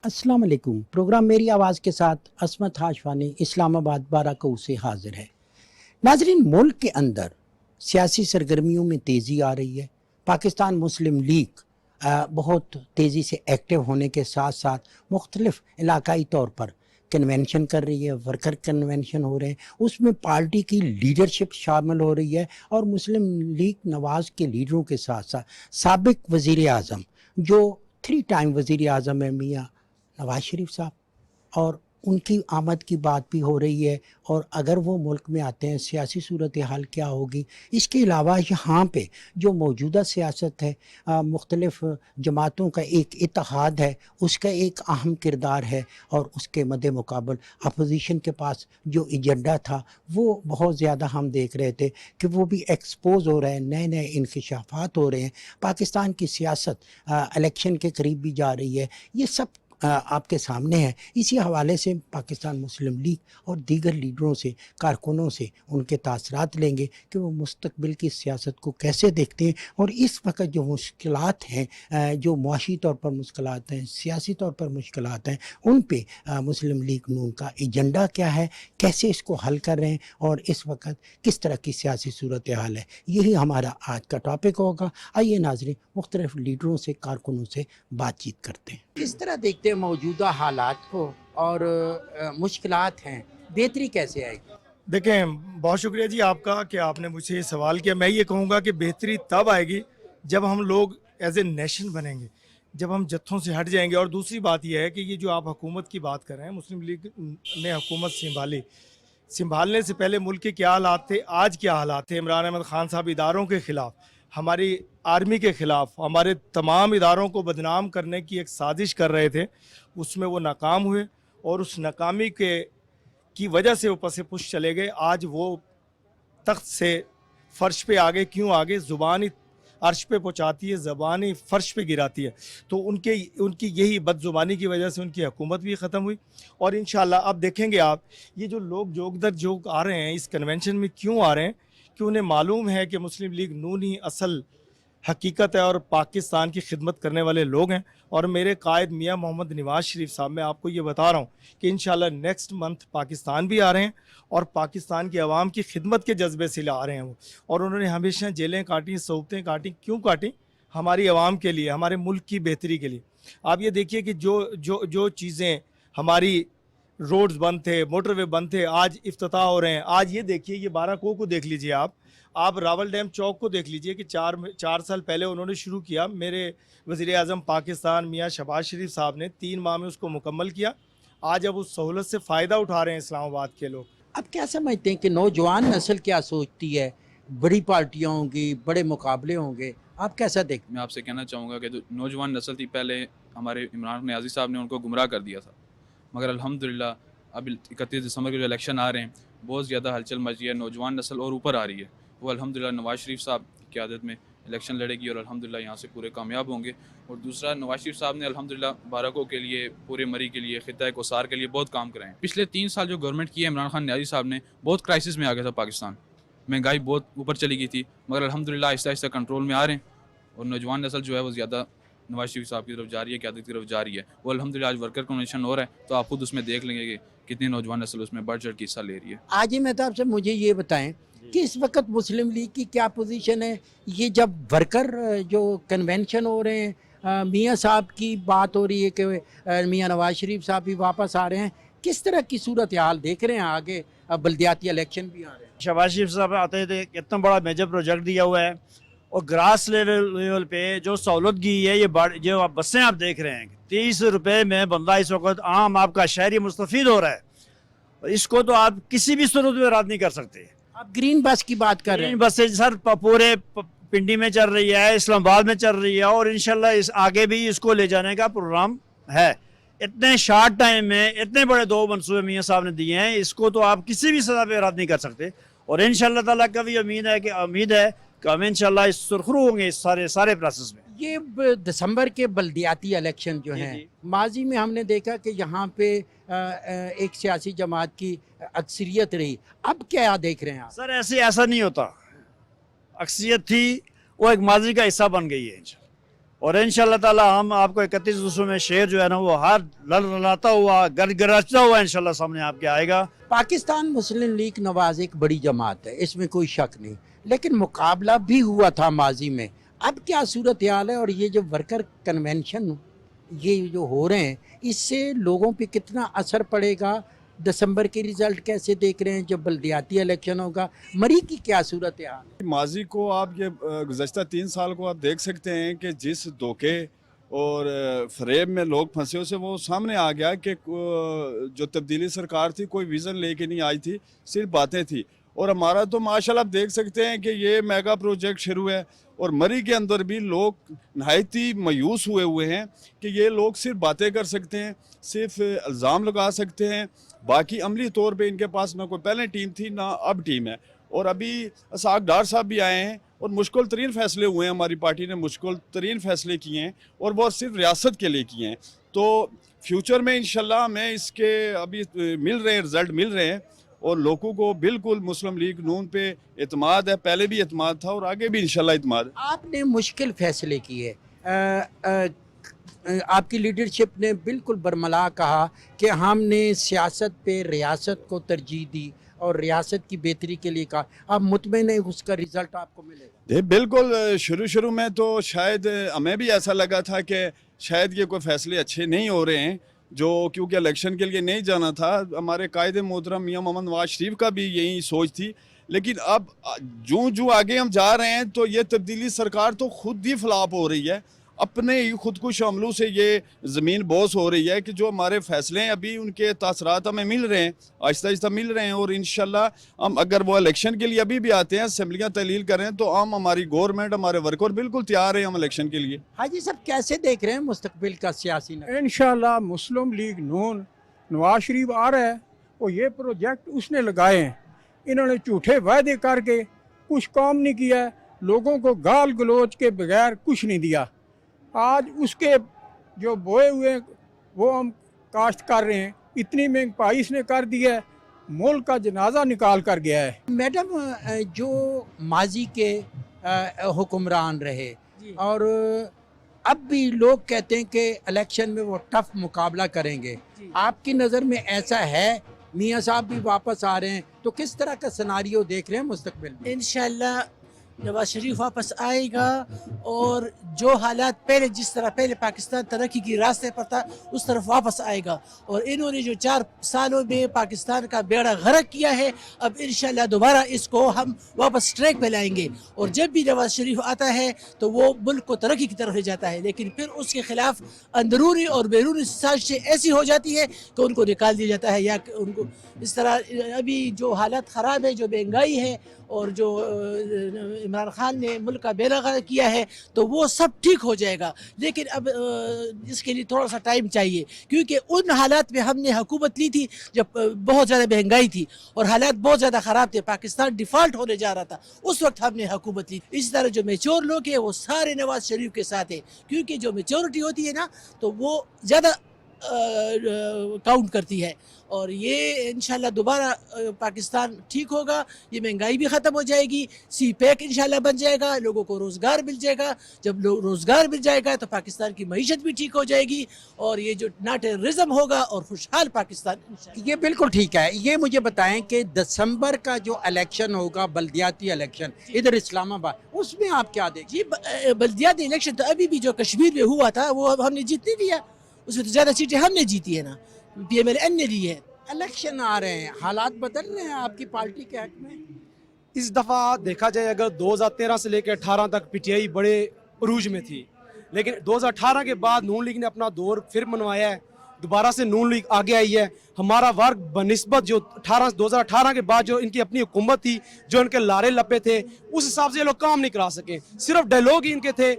अस्सलाम वालेकुम। प्रोग्राम मेरी आवाज़ के साथ असमत हाशवानी इस्लामाबाद बाराकऊ से हाजिर है। नाजरीन, मुल्क के अंदर सियासी सरगर्मियों में तेज़ी आ रही है। पाकिस्तान मुस्लिम लीग बहुत तेज़ी से एक्टिव होने के साथ साथ मुख्तलिफ इलाकाई तौर पर कन्वेंशन कर रही है, वर्कर कन्वेंशन हो रहे हैं, उसमें पार्टी की लीडरशिप शामिल हो रही है और मुस्लिम लीग नवाज़ के लीडरों के साथ साथ साबिक वज़ीर आज़म जो 3 टाइम वज़ीर आज़म है मियाँ नवाज शरीफ साहब, और उनकी आमद की बात भी हो रही है। और अगर वो मुल्क में आते हैं सियासी सूरत हाल क्या होगी। इसके अलावा यहाँ पे जो मौजूदा सियासत है, मुख्तलिफ जमातों का एक इत्तेहाद है, उसका एक अहम किरदार है। और उसके मद्दे मुकाबल अपोजिशन के पास जो एजेंडा था वो बहुत ज़्यादा हम देख रहे थे कि वो भी एक्सपोज हो रहे हैं, नए नए इंकशाफात हो रहे हैं। पाकिस्तान की सियासत इलेक्शन के करीब भी जा रही है। ये सब आपके सामने है। इसी हवाले से पाकिस्तान मुस्लिम लीग और दीगर लीडरों से, कारकुनों से उनके तासरात लेंगे कि वो मुस्तकबिल की सियासत को कैसे देखते हैं और इस वक्त जो मुश्किलात हैं, जो मुआशी तौर पर मुश्किलात हैं, सियासी तौर पर मुश्किलात हैं, उन पे मुस्लिम लीग नून का एजेंडा क्या है, कैसे इसको हल कर रहे हैं और इस वक्त किस तरह की सियासी सूरत हाल है। यही हमारा आज का टॉपिक होगा। आइए नाज़रीन, मुख्तलिफ लीडरों से, कारकुनों से बातचीत करते हैं। किस तरह देखते हैं मौजूदा हालात को और मुश्किलात हैं, बेहतरी कैसे आएगी? देखें, बहुत शुक्रिया जी आपका कि आपने मुझसे ये सवाल किया। मैं ये कहूँगा कि बेहतरी तब आएगी जब हम लोग एज ए नेशन बनेंगे, जब हम जत्थों से हट जाएंगे। और दूसरी बात यह है कि ये जो आप हुकूमत की बात कर रहे हैं, मुस्लिम लीग ने हुकूमत संभालने से पहले मुल्क के क्या हालात थे, आज क्या हालात थे। इमरान अहमद खान साहब इदारों के ख़िलाफ़, हमारी आर्मी के ख़िलाफ़, हमारे तमाम इदारों को बदनाम करने की एक साजिश कर रहे थे, उसमें वो नाकाम हुए और उस नाकामी के की वजह से वो पसे पुश चले गए। आज वो तख्त से फ़र्श पे आगे क्यों आगे, ज़ुबान ही अर्श पे पहुँचाती है, ज़बान ही फ़र्श पे गिराती है। तो उनकी यही बदज़ुबानी की वजह से उनकी हुकूमत भी ख़त्म हुई। और इंशाअल्लाह अब देखेंगे आप, ये जो लोग जोग दर जोग आ रहे हैं इस कन्वेंशन में, क्यों आ रहे हैं कि उन्हें मालूम है कि मुस्लिम लीग नून ही असल हकीकत है और पाकिस्तान की खिदमत करने वाले लोग हैं। और मेरे कायद मियाँ मोहम्मद नवाज शरीफ साहब, मैं आपको ये बता रहा हूँ कि इंशाल्लाह नेक्स्ट मंथ पाकिस्तान भी आ रहे हैं और पाकिस्तान की आवाम की खिदमत के जज्बे से आ रहे हैं वो। और उन्होंने हमेशा जेलें काटी, सौबतें काटी, क्यों काटी? हमारी आवाम के लिए, हमारे मुल्क की बेहतरी के लिए। आप ये देखिए कि जो जो जो चीज़ें हमारी, रोड्स बंद थे, मोटरवे बंद थे, आज इफ्तिताह हो रहे हैं। आज ये देखिए, ये बाराको को देख लीजिए आप रावल डैम चौक को देख लीजिए कि चार साल पहले उन्होंने शुरू किया। मेरे वज़ीर आज़म पाकिस्तान मियाँ शहबाज शरीफ साहब ने 3 माह में उसको मुकम्मल किया। आज अब उस सहूलत से फ़ायदा उठा रहे हैं इस्लामाबाद के लोग। अब क्या समझते हैं कि नौजवान नस्ल क्या सोचती है? बड़ी पार्टियां होंगी, बड़े मुकाबले होंगे, आप कैसा देखते मैं आपसे कहना चाहूँगा कि जो नौजवान नस्ल थी, पहले हमारे इमरान नियाज़ी साहब ने उनको गुमराह कर दिया था, मगर अल्हम्दुलिल्लाह अब 31 दिसंबर के जो इलेक्शन आ रहे हैं, बहुत ज़्यादा हलचल मच रही है, नौजवान नस्ल और ऊपर आ रही है। वो अल्हम्दुलिल्लाह नवाज शरीफ साहब की क़यादत में इलेक्शन लड़ेगी और अल्हम्दुलिल्लाह यहाँ से पूरे कामयाब होंगे। और दूसरा, नवाज शरीफ साहब ने अल्हम्दुलिल्लाह बाराको के लिए, पूरे मरी के लिए, खित्ता कोसार के लिए बहुत काम कराए हैं। पिछले 3 साल जो गवर्नमेंट की है इमरान खान नियाज़ी साहब ने, बहुत क्राइसिस में आ गया था पाकिस्तान, महंगाई बहुत ऊपर चली गई थी, मगर अल्हम्दुलिल्लाह आहिस्ता आहिस्ता कंट्रोल में आ रहे हैं। और नौजवान नस्ल जो है वो ज़्यादा नवाज शरीफ साहब की तरफ जा रही है, क़यादत की तरफ जा रही है। वो अल्हम्दुलिल्लाह आज वर्कर कन्वेंशन हो रहा है, तो आप खुद उसमें देख लेंगे कि कितनी नौजवान नस्ल उसमें बढ़ चढ़ के हिस्सा ले रही है। आज ही मेहताब से मुझे ये बताएं कि इस वक्त मुस्लिम लीग की क्या पोजीशन है? ये जब वर्कर जो कन्वेंशन हो रहे हैं, मियाँ साहब की बात हो रही है कि मियाँ नवाज शरीफ साहब भी वापस आ रहे हैं, किस तरह की सूरत हाल देख रहे हैं आगे? बल्दियाती इलेक्शन भी आ रहे हैं। शहबाज शरीफ साहब आते थे, इतना बड़ा मेजर प्रोजेक्ट दिया हुआ है और ग्रास लेवल पे जो सहूलत की है, जो आप बसें आप देख रहे हैं, 30 रुपये में बंदा इस वक्त आम आपका शहरी मुस्तफ़ीद हो रहा है। और इसको तो आप किसी भी सूरत में रद्द नहीं कर सकते। आप ग्रीन बस की बात कर रहे हैं? बसें सर पूरे पिंडी में चल रही है, इस्लामाबाद में चल रही है और इंशाल्लाह इस आगे भी इसको ले जाने का प्रोग्राम है। इतने शॉर्ट टाइम में इतने बड़े 2 मनसूबे मियाँ साहब ने दिए हैं, इसको तो आप किसी भी सज़ा पे रद्द नहीं कर सकते। और इंशाल्लाह ताला का भी उम्मीद है कि हम इंशाल्लाह इस सुरखरू होंगे इस सारे प्रोसेस में। ये दिसंबर के बल्दियाती इलेक्शन जो हैं, माजी में हमने देखा कि यहाँ पे एक सियासी जमात की अक्सरियत रही, अब क्या देख रहे हैं आप? सर ऐसा नहीं होता। अक्सरियत थी, वो एक माजी का हिस्सा बन गई है। और इंशाल्लाह ताला हम आपको 31 दूसरों में शेर जो है ना वो हर लललाता हुआ गरगराता हुआ इंशाल्लाह सामने आपके आएगा। पाकिस्तान मुस्लिम लीग नवाज एक बड़ी जमात है, इसमें कोई शक नहीं, लेकिन मुकाबला भी हुआ था माजी में। अब क्या सूरत हाल है और ये जो वर्कर कन्वेंशन ये जो हो रहे हैं इससे लोगों पे कितना असर पड़ेगा? दिसंबर के रिजल्ट कैसे देख रहे हैं जब बल्दियाती इलेक्शन होगा? मरी की क्या सूरत हाल? माजी को आप ये गुज़श्ता 3 साल को आप देख सकते हैं कि जिस धोखे और फरेब में लोग फंसे उसे वो सामने आ गया कि जो तब्दीली सरकार थी कोई विज़न लेके नहीं आई थी, सिर्फ बातें थी। और हमारा तो माशाल्लाह आप देख सकते हैं कि ये मेगा प्रोजेक्ट शुरू है और मरी के अंदर भी लोग नहायत ही मायूस हुए हैं कि ये लोग सिर्फ बातें कर सकते हैं, सिर्फ इल्ज़ाम लगा सकते हैं, बाकी अमली तौर पे इनके पास ना कोई पहले टीम थी ना अब टीम है। और अभी असाक डार साहब भी आए हैं और मुश्किल तरीन फ़ैसले हुए हैं, हमारी पार्टी ने मुश्किल तरीन फ़ैसले किए हैं और वो सिर्फ रियासत के लिए किए हैं। तो फ्यूचर में इंशाल्लाह हमें इसके अभी मिल रहे हैं, रिज़ल्ट मिल रहे हैं और लोगों को बिल्कुल मुस्लिम लीग नून पे एतमाद है, पहले भी एतमाद था और आगे भी इंशाल्लाह एतमाद है। आपने मुश्किल फैसले किए, आपकी लीडरशिप ने बिल्कुल बरमला कहा कि हमने सियासत पे रियासत को तरजीह दी और रियासत की बेहतरी के लिए कहा। आप मुतमईन हैं उसका रिजल्ट आपको मिलेगा? बिल्कुल, शुरू में तो शायद हमें भी ऐसा लगा था कि शायद ये कोई फ़ैसले अच्छे नहीं हो रहे हैं, जो क्योंकि इलेक्शन के लिए नहीं जाना था। हमारे कायदे मोहतरम मियां मोहम्मद नवाज शरीफ का भी यही सोच थी, लेकिन अब जो आगे हम जा रहे हैं तो ये तब्दीली सरकार तो खुद ही फ्लॉप हो रही है, अपने ही खुदकुश हमलों से ये ज़मीन बोस हो रही है कि जो हमारे फ़ैसले हैं अभी उनके तासरात हमें मिल रहे हैं, आहिस्ता आहिस्ता मिल रहे हैं। और इंशाल्लाह हम अगर वो इलेक्शन के लिए अभी भी आते हैं, असम्बलियाँ तहलील करें तो हम हमारी गवर्नमेंट हमारे वर्कर बिल्कुल तैयार हैं हम इलेक्शन के लिए। हाजी साहब कैसे देख रहे हैं मुस्तकबिल का सियासी नक्शा? इंशाल्लाह मुस्लिम लीग नून नवाज शरीफ आ रहा है और ये प्रोजेक्ट उसने लगाए हैं। इन्होंने झूठे वायदे करके कुछ काम नहीं किया है, लोगों को गाल गलोच के बगैर कुछ नहीं दिया। आज उसके जो बोए हुए वो हम काश्त कर रहे हैं, इतनी महंगाई इसने कर दी है, मुल्क का जनाजा निकाल कर गया है। मैडम, जो माजी के हुक्मरान रहे और अब भी लोग कहते हैं कि इलेक्शन में वो टफ मुकाबला करेंगे, आपकी नज़र में ऐसा है? मियाँ साहब भी वापस आ रहे हैं तो किस तरह का सिनारियो देख रहे हैं मुस्तकबिल में? इंशाल्लाह नवाज शरीफ वापस आएगा और जो हालात पहले जिस तरह पहले पाकिस्तान तरक्की की रास्ते पर था उस तरफ वापस आएगा। और इन्होंने जो 4 सालों में पाकिस्तान का बेड़ा गर्क किया है, अब इंशाल्लाह दोबारा इसको हम वापस ट्रैक पे लाएंगे। और जब भी नवाज शरीफ आता है तो वो मुल्क को तरक्की की तरफ ले जाता है, लेकिन फिर उसके खिलाफ अंदरूनी और बैरूनी साजिशें ऐसी हो जाती है कि उनको निकाल दिया जाता है या उनको इस तरह। अभी जो हालत ख़राब है, जो महंगाई है और जो इमरान खान ने मुल्क का बेड़ा गर्क किया है, तो वो सब ठीक हो जाएगा। लेकिन अब इसके लिए थोड़ा सा टाइम चाहिए, क्योंकि उन हालात में हमने हुकूमत ली थी जब बहुत ज़्यादा महंगाई थी और हालात बहुत ज़्यादा ख़राब थे, पाकिस्तान डिफ़ॉल्ट होने जा रहा था, उस वक्त हमने हुकूमत ली। इस तरह जो मेच्योर लोग हैं वो सारे नवाज शरीफ के साथ हैं, क्योंकि जो मेच्योरिटी होती है ना तो वो ज़्यादा काउंट करती है। और ये इंशाल्लाह दोबारा पाकिस्तान ठीक होगा, ये महंगाई भी ख़त्म हो जाएगी, सी पैक इंशाल्लाह बन जाएगा, लोगों को रोज़गार मिल जाएगा। जब रोज़गार मिल जाएगा तो पाकिस्तान की मईशत भी ठीक हो जाएगी और ये जो ना टेररिज्म होगा और खुशहाल पाकिस्तान। ये बिल्कुल ठीक है। ये मुझे बताएं कि दिसंबर का जो इलेक्शन होगा, बल्दियाती इलेक्शन इधर इस्लामाबाद, उसमें आप क्या देखें? जी, बल्दियाती इलेक्शन तो अभी भी जो कश्मीर में हुआ था वो हमने जीत नहीं दिया, उसमें तो ज़्यादा सीटें हमने जीती है ना, PMLN ने ली है। इलेक्शन आ रहे हैं, हालात बदल रहे हैं आपकी पार्टी के हक में? इस दफ़ा देखा जाए अगर 2013 से लेकर 18 तक PTI बड़े उरूज में थी, लेकिन 2018 के बाद नून लीग ने अपना दौर फिर मनवाया है, दोबारा से नून लीग आगे आई है। हमारा वर्ग बनिस्बत जो 2018 के बाद जो इनकी अपनी हुकूमत थी, जो इनके लारे लपे थे, उस हिसाब से ये लोग काम नहीं करा सके, सिर्फ डायलॉग ही इनके थे।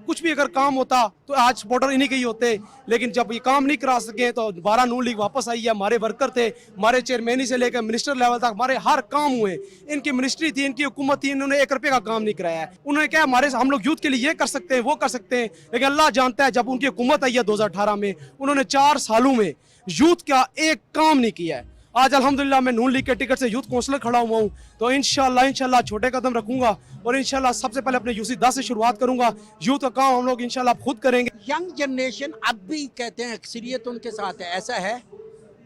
कुछ भी अगर काम होता तो आज सपोर्टर इन्हीं के ही होते, लेकिन जब ये काम नहीं करा सके तो दोबारा नून लीग वापस आई है। हमारे वर्कर थे, हमारे चेयरमैनी से लेकर मिनिस्टर लेवल तक हमारे हर काम हुए। इनकी मिनिस्ट्री थी, इनकी हुकूमत थी, इन्होंने 1 रुपये का काम नहीं कराया है। उन्होंने क्या हमारे हम लोग यूथ के लिए ये कर सकते हैं, वो कर सकते हैं, लेकिन अल्लाह जानता है जब उनकी हुकूमत आई है 2018 में, उन्होंने 4 सालों में यूथ का एक काम नहीं किया है। आज अल्हम्दुलिल्लाह मैं नून लीग के टिकट से यूथ काउंसलर खड़ा हुआ हूँ। तो इंशाल्लाह छोटे कदम रखूंगा और इंशाल्लाह सबसे पहले अपने यूसी 10 से शुरुआत करूंगा। यूथ का काम हम लोग इंशाल्लाह खुद करेंगे। यंग जनरेशन अब भी कहते हैं अक्सरियत उनके साथ है, ऐसा है?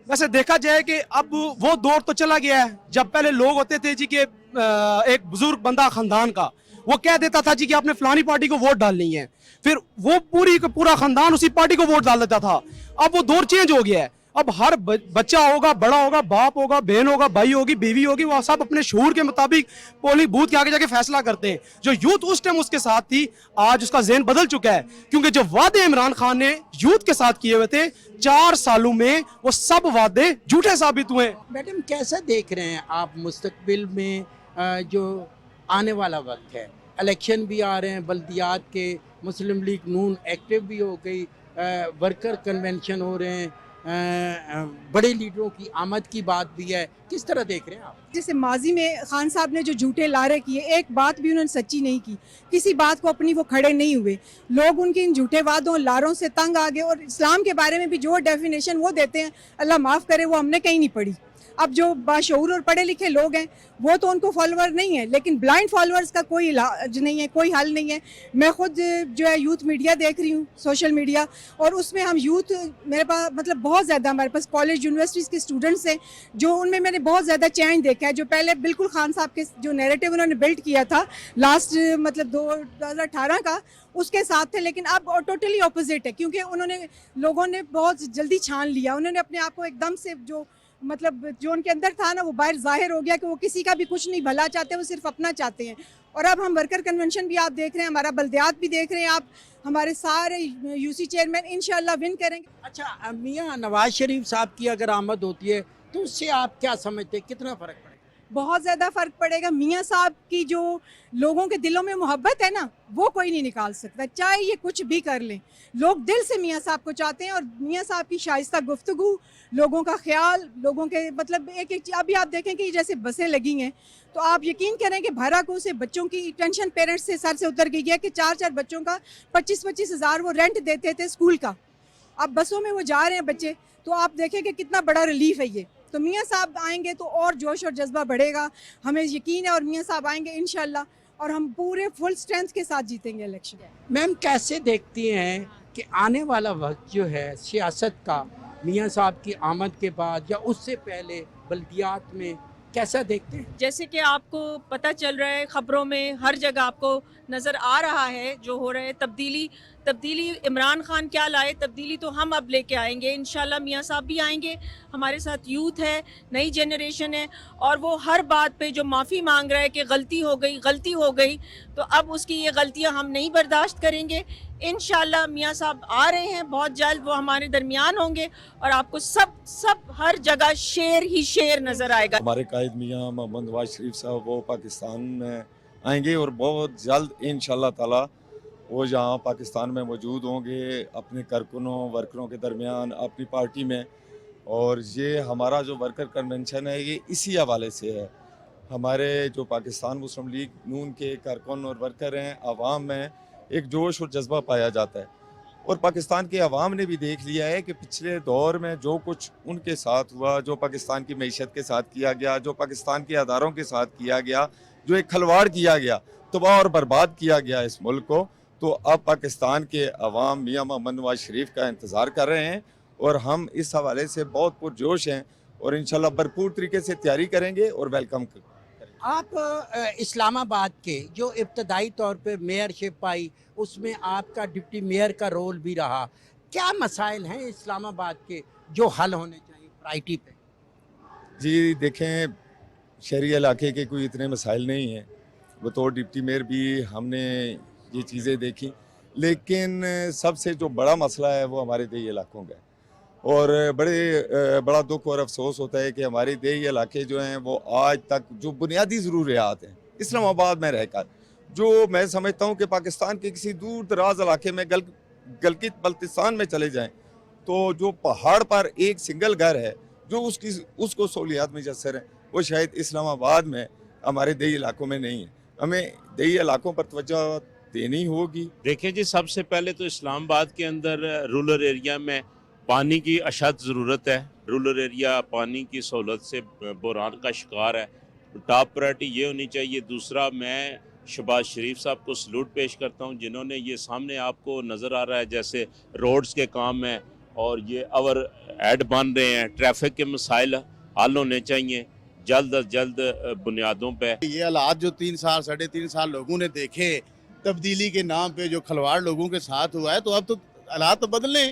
वैसे देखा जाए कि अब वो दौर तो चला गया है जब पहले लोग होते थे जी कि एक बुजुर्ग बंदा खानदान का वो कह देता था जी कि आपने फलानी पार्टी को वोट डालनी है, फिर वो पूरा खानदान उसी पार्टी को वोट डाल देता था। अब वो दौर चेंज हो गया है। अब हर बच्चा होगा, बड़ा होगा, बाप होगा, बहन होगा, भाई होगी, बीवी होगी, वो सब अपने शऊर के मुताबिक पोलिंग बूथ के आगे जाके फैसला करते हैं। जो यूथ उस टाइम उसके साथ थी, आज उसका ज़हन बदल चुका है, क्योंकि जो वादे इमरान खान ने यूथ के साथ किए हुए थे 4 सालों में, वो सब वादे झूठे साबित हुए। मैडम कैसा देख रहे हैं आप मुस्तकबिल में जो आने वाला वक्त है? इलेक्शन भी आ रहे हैं, बल्दियात के, मुस्लिम लीग नून एक्टिव भी हो गई, वर्कर कन्वेंशन हो रहे हैं, बड़े लीडरों की आमद की बात भी है, किस तरह देख रहे हैं आप? जैसे माजी में खान साहब ने जो झूठे लारे किए, एक बात भी उन्होंने सच्ची नहीं की, किसी बात को अपनी वो खड़े नहीं हुए। लोग उनके इन झूठे वादों लारों से तंग आ गए और इस्लाम के बारे में भी जो डेफिनेशन वो देते हैं, अल्लाह माफ़ करे, वो हमने कहीं नहीं पढ़ी। अब जो बाशऊर और पढ़े लिखे लोग हैं वो तो उनको फॉलोअर नहीं है, लेकिन ब्लाइंड फॉलोअर्स का कोई इलाज नहीं है, कोई हल नहीं है। मैं खुद जो है यूथ मीडिया देख रही हूँ, सोशल मीडिया, और उसमें हम यूथ, मेरे पास मतलब बहुत ज़्यादा हमारे पास कॉलेज यूनिवर्सिटीज़ के स्टूडेंट्स हैं, जो उनमें मैंने बहुत ज़्यादा चेंज देखा है। जो पहले बिल्कुल खान साहब के जो नैरेटिव उन्होंने बिल्ड किया था लास्ट मतलब 2018 का, उसके साथ थे, लेकिन अब टोटली ऑपोजिट है, क्योंकि उन्होंने लोगों ने बहुत जल्दी छान लिया। उन्होंने अपने आप को एकदम से जो मतलब जो उनके अंदर था ना, वो बाहर जाहिर हो गया कि वो किसी का भी कुछ नहीं भला चाहते, वो सिर्फ अपना चाहते हैं। और अब हम वर्कर कन्वेंशन भी आप देख रहे हैं, हमारा बल्दियात भी देख रहे हैं आप, हमारे सारे यूसी चेयरमैन इंशाल्लाह विन करेंगे। अच्छा, मियाँ नवाज शरीफ साहब की अगर आमद होती है तो उससे आप क्या समझते हैं, कितना फ़र्क पड़ेगा? बहुत ज़्यादा फ़र्क पड़ेगा। मियाँ साहब की जो लोगों के दिलों में मोहब्बत है ना, वो कोई नहीं निकाल सकता, चाहे ये कुछ भी कर लें। लोग दिल से मियाँ साहब को चाहते हैं, और मियाँ साहब की शाइस्ता गुफ्तगू, लोगों का ख्याल, लोगों के मतलब एक एक अभी आप देखें कि जैसे बसें लगी हैं, तो आप यकीन करें कि भाराकों से बच्चों की टेंशन पेरेंट्स से सर से उतर गई है कि 4-4 बच्चों का 25-25 हज़ार वो रेंट देते थे स्कूल का, अब बसों में वो जा रहे हैं बच्चे। तो आप देखें कि कितना बड़ा रिलीफ है ये। तो मियाँ साहब आएंगे तो और जोश और जज्बा बढ़ेगा, हमें यकीन है, और मियाँ साहब आएंगे इंशाल्लाह, और हम पूरे फुल स्ट्रेंथ के साथ जीतेंगे इलेक्शन। मैम कैसे देखती हैं कि आने वाला वक्त जो है सियासत का, मियाँ साहब की आमद के बाद या उससे पहले बल्दियात में, कैसा देखते हैं? जैसे कि आपको पता चल रहा है, खबरों में हर जगह आपको नज़र आ रहा है जो हो रहा है, तब्दीली इमरान खान क्या लाए, तब्दीली तो हम अब लेके आएंगे इंशाल्लाह। मियाँ साहब भी आएंगे, हमारे साथ यूथ है, नई जनरेशन है, और वो हर बात पे जो माफ़ी मांग रहा है कि गलती हो गई, तो अब उसकी ये गलतियां हम नहीं बर्दाश्त करेंगे। इंशाल्लाह मियाँ साहब आ रहे हैं, बहुत जल्द वो हमारे दरमियान होंगे, और आपको सब हर जगह शेर ही शेर नज़र आएगा। हमारे कायद मियाँ मोहम्मद नवाज शरीफ साहब वो पाकिस्तान में आएंगे और बहुत जल्द इंशाल्लाह ताला वो यहाँ पाकिस्तान में मौजूद होंगे अपने कारकुनों वर्करों के दरमियान, अपनी पार्टी में। और ये हमारा जो वर्कर कन्वेंशन है ये इसी हवाले से है। हमारे जो पाकिस्तान मुस्लिम लीग नून के कारकुन और वर्कर हैं, आवाम में एक जोश और जज्बा पाया जाता है, और पाकिस्तान के अवाम ने भी देख लिया है कि पिछले दौर में जो कुछ उनके साथ हुआ, जो पाकिस्तान की मईशत के साथ किया गया, जो पाकिस्तान के अदारों के साथ किया गया, जो एक खलवाड़ किया गया, तबाह और बर्बाद किया गया इस मुल्क को, तो अब पाकिस्तान के अवाम मियाँ मोहम्मद नवाज शरीफ का इंतज़ार कर रहे हैं, और हम इस हवाले से बहुत पुरजोश हैं और इंशाल्लाह भरपूर तरीके से तैयारी करेंगे और वेलकम करेंगे। आप इस्लामाबाद के जो इब्तदाई तौर पे मेयरशिप पाई, उसमें आपका डिप्टी मेयर का रोल भी रहा, क्या मसाइल हैं इस्लामाबाद के जो हल होने चाहिए प्रायोरिटी पे? जी देखें, शहरी इलाके के कोई इतने मसाइल नहीं हैं, बतौर डिप्टी मेयर भी हमने ये चीज़ें देखी, लेकिन सबसे जो बड़ा मसला है वो हमारे देही इलाकों का है, और बड़ा दुख और अफसोस होता है कि हमारे देही इलाके जो हैं वो आज तक जो बुनियादी ज़रूरियात हैं इस्लामाबाद में रहकर, जो मैं समझता हूँ कि पाकिस्तान के किसी दूर दराज इलाके में गलगित बल्तिस्तान में चले जाएं तो जो पहाड़ पर एक सिंगल घर है जो उसको सहूलियात मुयस्सर है, वो शायद इस्लामाबाद में हमारे देही इलाकों में नहीं है। हमें देही इलाकों पर तवज्जो देनी होगी। देखिए जी, सबसे पहले तो इस्लामाबाद के अंदर रूरल एरिया में पानी की अशद ज़रूरत है, रूरल एरिया पानी की सहूलत से बहरान का शिकार है। टॉप प्रायोरिटी ये होनी चाहिए। दूसरा, मैं शहबाज शरीफ साहब को सलूट पेश करता हूँ जिन्होंने ये सामने आपको नज़र आ रहा है जैसे रोड्स के काम हैं और ये ओवर हेड बन रहे हैं, ट्रैफिक के मसाइल हल होने चाहिए जल्द अज जल्द बुनियादों पे। ये हालात जो 3 साल 3.5 साल लोगों ने देखे तब्दीली के नाम पे जो खलवाड़ लोगों के साथ हुआ है, तो अब तो हालात तो बदले,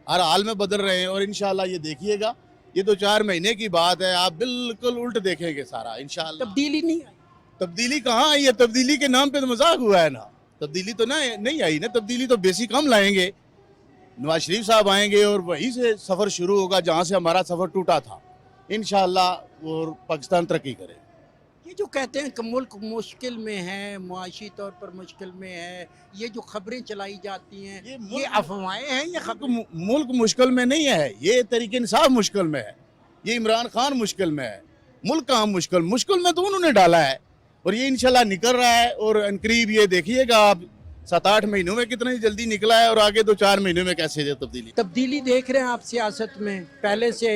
हर हाल में बदल रहे हैं। और इंशाल्लाह ये देखिएगा, ये तो 4 महीने की बात है, आप बिल्कुल उल्ट देखेंगे सारा इंशाल्लाह। तब्दीली नहीं आई। तब्दीली कहाँ आई है? तब्दीली के नाम पे तो मजाक हुआ है ना, तब्दीली तो नहीं आई ना। तब्दीली तो बेसिक हम लाएंगे, नवाज शरीफ साहब आएंगे और वहीं से सफ़र शुरू होगा जहाँ से हमारा सफ़र टूटा था इंशाल्लाह, और पाकिस्तान तरक्की करे। ये जो कहते हैं कि मुल्क मुश्किल में है, मुआशी तौर पर मुश्किल में है, ये जो खबरें चलाई जाती हैं ये अफवाहें हैं। ये खबर मुल्क मुश्किल में नहीं है, ये तरीके इंसाफ मुश्किल में है, ये इमरान खान मुश्किल में है। मुल्क कहाँ मुश्किल में तो उन्होंने डाला है और ये इंशाल्लाह निकल रहा है। और अनकरीब ये देखिएगा आप 7-8 महीनों में कितनी जल्दी निकला है और आगे तो 4 महीनों में कैसे है तब्दीली देख रहे हैं आप सियासत में, पहले से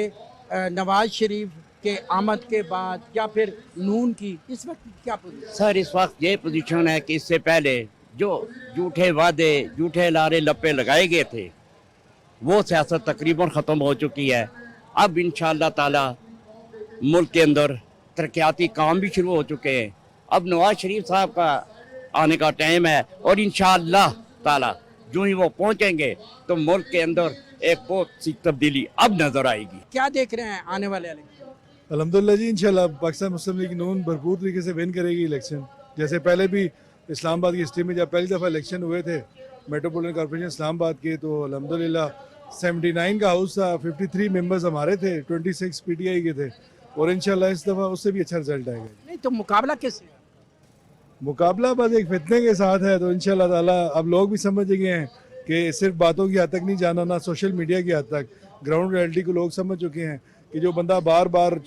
नवाज शरीफ के आमद के बाद या फिर नून की इस वक्त क्या पोजीशन? सर इस वक्त ये पोजीशन है कि इससे पहले जो झूठे वादे झूठे लारे लप्पे लगाए गए थे वो सियासत तकरीबन ख़त्म हो चुकी है। अब इंशाअल्लाह ताला मुल्क के अंदर तरक्याती काम भी शुरू हो चुके हैं। अब नवाज शरीफ साहब का आने का टाइम है और इंशाअल्लाह ताला जो ही वो पहुंचेंगे तो मुल्क के अंदर एक बहुत सी तब्दीली अब नजर आएगी। क्या देख रहे हैं आने वाले इलेक्शन? अल्हम्दुलिल्लाह जी, इंशाल्लाह पाकिस्तान मुस्लिम लीग नून भरपूर तरीके से विन करेगी इलेक्शन। जैसे पहले भी इस्लामाबाद की हिस्ट्री में जब पहली दफ़ा इलेक्शन हुए थे मेट्रोपोलिटन कॉर्पोरेशन इस्लामाबाद के, तो अल्हम्दुलिल्लाह 79 का हाउस था, 53 मेंबर्स हमारे थे, 26 पीटीआई के थे और इंशाल्लाह इस दफ़ा उससे भी अच्छा रिजल्ट आएगा। नहीं तो मुकाबला कैसे? मुकाबला बस एक फितने के साथ है, तो इंशाल्लाह ताला अब लोग भी समझ गए हैं कि सिर्फ बातों की हद तक नहीं जाना, ना सोशल मीडिया की हद तक, ग्राउंड रियलिटी को लोग समझ चुके हैं कि जो बंदा बार बार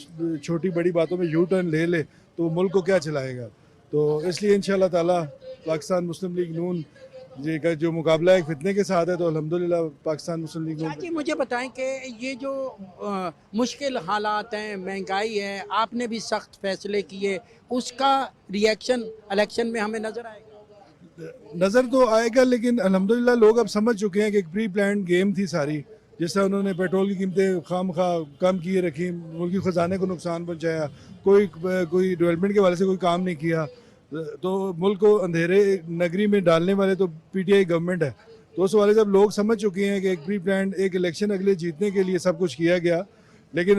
छोटी बड़ी बातों में यू टर्न ले ले तो मुल्क को क्या चलाएगा। तो इसलिए इंशाल्लाह ताला पाकिस्तान मुस्लिम लीग नून जी का जो मुकाबला एक फितने के साथ है, तो अल्हम्दुलिल्लाह पाकिस्तान मुस्लिम लीग नून। जी मुझे बताएं कि ये जो मुश्किल हालात हैं, महंगाई है, आपने भी सख्त फैसले किए, उसका रिएक्शन इलेक्शन में हमें नजर आएगा? नज़र तो आएगा, लेकिन अल्हम्दुलिल्लाह लोग अब समझ चुके हैं कि एक प्री प्लान गेम थी सारी, जिस तरह उन्होंने पेट्रोल की कीमतें खामखा कम किए रखी, मुल्की ख़जाने को नुकसान पहुंचाया, कोई डेवलपमेंट के वाले से कोई काम नहीं किया, तो मुल्क को अंधेरे नगरी में डालने वाले तो पीटीआई गवर्नमेंट है। तो उस वाले जब लोग समझ चुके हैं कि एक प्री प्लान एक इलेक्शन अगले जीतने के लिए सब कुछ किया गया, लेकिन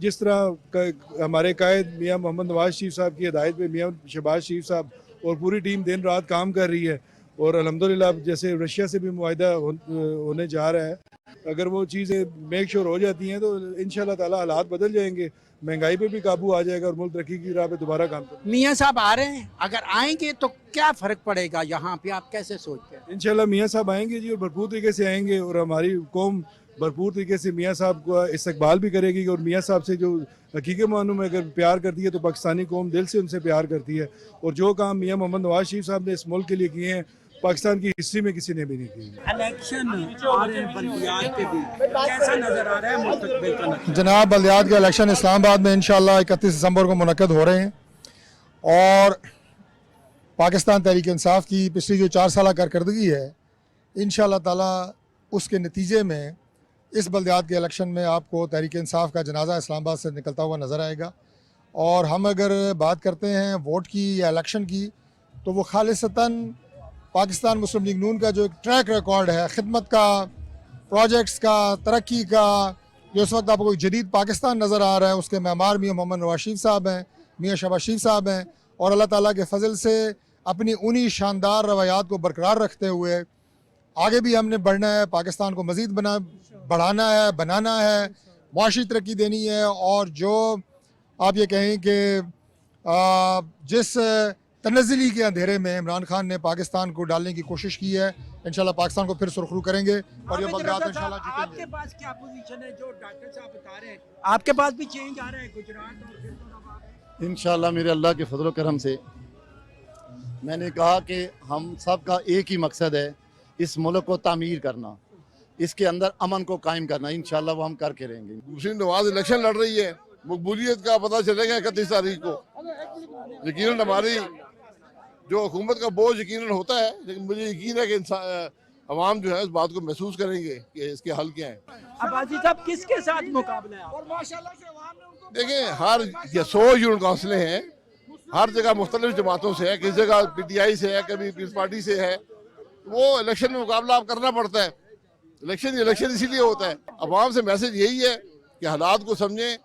जिस तरह हमारे कायद मियाँ मोहम्मद नवाज शरीफ साहब की हिदायत पे मियाँ शहबाज शरीफ साहब और पूरी टीम दिन रात काम कर रही है और अल्हम्दुलिल्लाह जैसे रशिया से भी मुआहिदा होने जा रहा है, अगर वो चीज़ें मेक श्योर हो जाती हैं तो इंशाल्लाह ताला हालात बदल जाएंगे, महंगाई पे भी काबू आ जाएगा और मुल्क तरक्की की राह पे दोबारा काम करेगा। मियाँ साहब आ रहे हैं, अगर आएंगे तो क्या फ़र्क पड़ेगा यहाँ पे, आप कैसे सोचते हैं? इंशाल्लाह मियाँ साहब आएंगे जी और भरपूर तरीके से आएंगे और हमारी कौम भरपूर तरीके से मियाँ साहब का इस्तकबाल भी करेगी और मियाँ साहब से जो हकीकी मानूं में अगर प्यार करती है तो पाकिस्तानी कौम दिल से उनसे प्यार करती है और जो काम मियाँ मोहम्मद नवाज शरीफ साहब ने इस मुल्क के लिए किए हैं पाकिस्तान की हिस्ट्री में किसी ने भी नहीं किए। इलेक्शन आ रहे हैं बल्दियात के भी, कैसा नजर आ रहा है मुस्तकबिल का नतीजा? जनाब बल्दियात के इलेक्शन इस्लामाबाद में इंशाल्लाह 31 दिसंबर को मुनक्कद हो रहे हैं और पाकिस्तान तहरीक इंसाफ की पिछली जो 4 साल कारकर्दगी है इंशाल्लाह ताला उसके नतीजे में इस बल्दियात के इलेक्शन में आपको तहरीक इंसाफ का जनाजा इस्लामाबाद से निकलता हुआ नज़र आएगा। और हम अगर बात करते हैं वोट की या इलेक्शन की तो वो खालिसतन पाकिस्तान मुस्लिम लीग नून का जो एक ट्रैक रिकॉर्ड है खिदमत का, प्रोजेक्ट्स का, तरक्की का, जो इस वक्त आपको जदीद पाकिस्तान नज़र आ रहा है उसके मेमार मियाँ मोहम्मद नवाज शरीफ साहब हैं, मियाँ शहबाज शरीफ साहब हैं और अल्लाह ताला के फजल से अपनी उन्हीं शानदार रवायात को बरकरार रखते हुए आगे भी हमने बढ़ना है, पाकिस्तान को मज़ीद बढ़ाना है, बनाना है, मुआशी तरक्की देनी है। और जो आप ये कहें कि जिस तनज़्ज़ुली के अंधेरे में इमरान खान ने पाकिस्तान को डालने की कोशिश की है, इंशाल्लाह पाकिस्तान को फिर सुरखरू करेंगे और ये बल्दियात इंशाल्लाह जीतेंगे। आपके पास क्या पोजीशन है जो डॉक्टर साहब बता रहे हैं? आपके पास भी चेंज आ रहा है गुजरात और इंशाल्लाह मेरे अल्लाह के फजल करम से मैंने कहा कि हम सब का एक ही मकसद है इस मुल्क को तामीर करना। इसके अंदर अमन को कायम करना, इंशाल्लाह वो हम करके रहेंगे। मुस्लिम नवाज इलेक्शन लड़ रही है, मकबूलियत का पता चलेगा 31 तारीख को। यकीनन हमारी जो हुकूमत का बोझ यकीनन होता है, लेकिन मुझे यकीन है कि अवाम जो है इस बात को महसूस करेंगे कि इसके हल क्या है। अब्बासी साहब किसके साथ मुकाबला है? और माशाल्लाह से अवाम ने उनको देखिए, हर 100 यूनिट काउंसिलें हैं, हर जगह मुख्तलिफ जमातों से है, किसी जगह PTI से है, कभी पीपल्स पार्टी से है। वो इलेक्शन में मुकाबला आप करना पड़ता है। इलेक्शन इसीलिए होता है। अवाम से मैसेज यही है कि हालात को समझें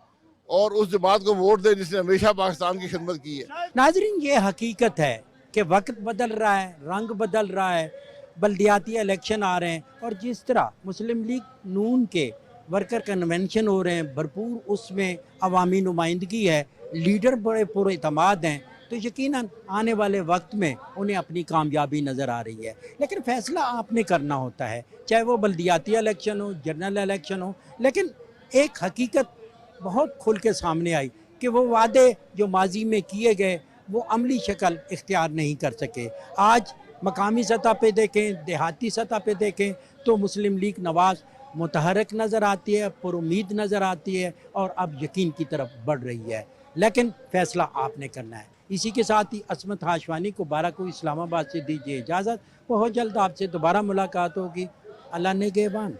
और उस जमात को वोट दें जिसने हमेशा पाकिस्तान की खिदमत की है। नाजरीन, ये हकीकत है कि वक्त बदल रहा है, रंग बदल रहा है, बल्दियाती इलेक्शन आ रहे हैं और जिस तरह मुस्लिम लीग नून के वर्कर कन्वेंशन हो रहे हैं, भरपूर उसमें अवामी नुमाइंदगी है, लीडर बड़े पुरएतमाद हैं, तो यकीनन आने वाले वक्त में उन्हें अपनी कामयाबी नज़र आ रही है। लेकिन फ़ैसला आपने करना होता है, चाहे वो बल्दियाती इलेक्शन हो, जनरल इलेक्शन हो। लेकिन एक हकीकत बहुत खुल के सामने आई कि वो वादे जो माजी में किए गए वो अमली शक्ल इख्तियार नहीं कर सके। आज मकामी सतह पे देखें, देहाती सतह पे देखें तो मुस्लिम लीग नवाज मुतहरक नज़र आती है, पुरुमीद नज़र आती है और अब यकीन की तरफ बढ़ रही है। लेकिन फ़ैसला आपने करना है। इसी के साथ ही असमत हाशवानी को 12 को इस्लामाबाद से दीजिए इजाज़त। बहुत जल्द आपसे दोबारा मुलाकात होगी। अल्लाह ने गेबान।